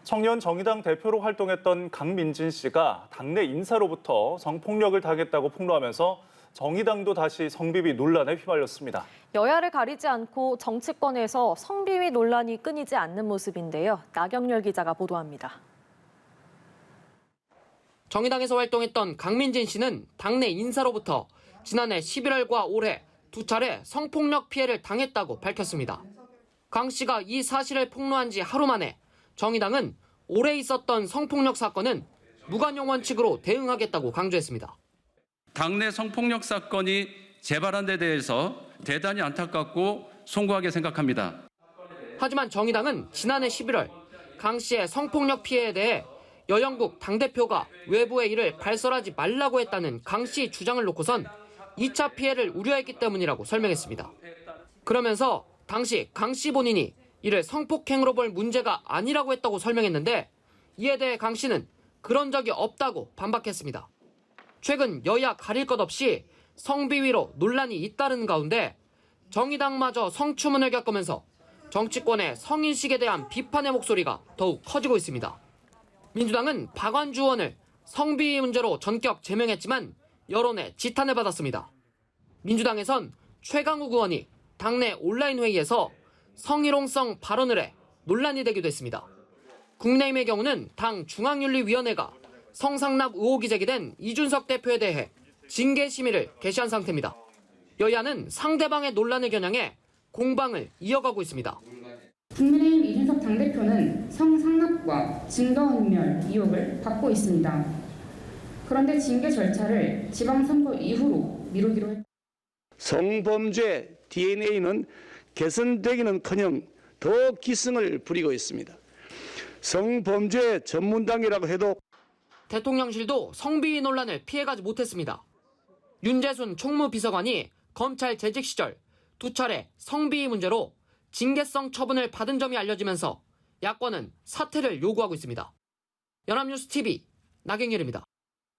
청년 정의당 대표로 활동했던 강민진 씨가 당내 인사로부터 성폭력을 당했다고 폭로하면서 정의당도 다시 성비위 논란에 휘말렸습니다. 여야를 가리지 않고 정치권에서 성비위 논란이 끊이지 않는 모습인데요. 나경열 기자가 보도합니다. 정의당에서 활동했던 강민진 씨는 당내 인사로부터 지난해 11월과 올해 두 차례 성폭력 피해를 당했다고 밝혔습니다. 강 씨가 이 사실을 폭로한 지 하루 만에 정의당은 올해 있었던 성폭력 사건은 무관용 원칙으로 대응하겠다고 강조했습니다. 당내 성폭력 사건이 재발한 데 대해서 대단히 안타깝고 송구하게 생각합니다. 하지만 정의당은 지난해 11월 강 씨의 성폭력 피해에 대해 여영국 당대표가 외부에 이를 발설하지 말라고 했다는 강 씨 주장을 놓고선 2차 피해를 우려했기 때문이라고 설명했습니다. 그러면서 당시 강 씨 본인이 이를 성폭행으로 볼 문제가 아니라고 했다고 설명했는데 이에 대해 강 씨는 그런 적이 없다고 반박했습니다. 최근 여야 가릴 것 없이 성비위로 논란이 잇따르는 가운데 정의당마저 성추문을 겪으면서 정치권의 성인식에 대한 비판의 목소리가 더욱 커지고 있습니다. 민주당은 박완주 의원을 성비위 문제로 전격 제명했지만 여론의 지탄을 받았습니다. 민주당에선 최강욱 의원이 당내 온라인 회의에서 성희롱성 발언을 해 논란이 되기도 했습니다. 국민의힘의 경우는 당 중앙윤리위원회가 성상납 의혹이 제기된 이준석 대표에 대해 징계 심의를 개시한 상태입니다. 여야는 상대방의 논란을 겨냥해 공방을 이어가고 있습니다. 국민의힘 이준석 당대표는 성상납과 증거인멸 의혹을 받고 있습니다. 그런데 징계 절차를 지방선거 이후로 미루기로 했습니다. 성범죄 DNA는 개선되기는커녕 더 기승을 부리고 있습니다. 성범죄 전문당이라고 해도 대통령실도 성비위 논란을 피해가지 못했습니다. 윤재순 총무비서관이 검찰 재직 시절 두 차례 성비위 문제로 징계성 처분을 받은 점이 알려지면서 야권은 사퇴를 요구하고 있습니다. 연합뉴스 TV 나경열입니다.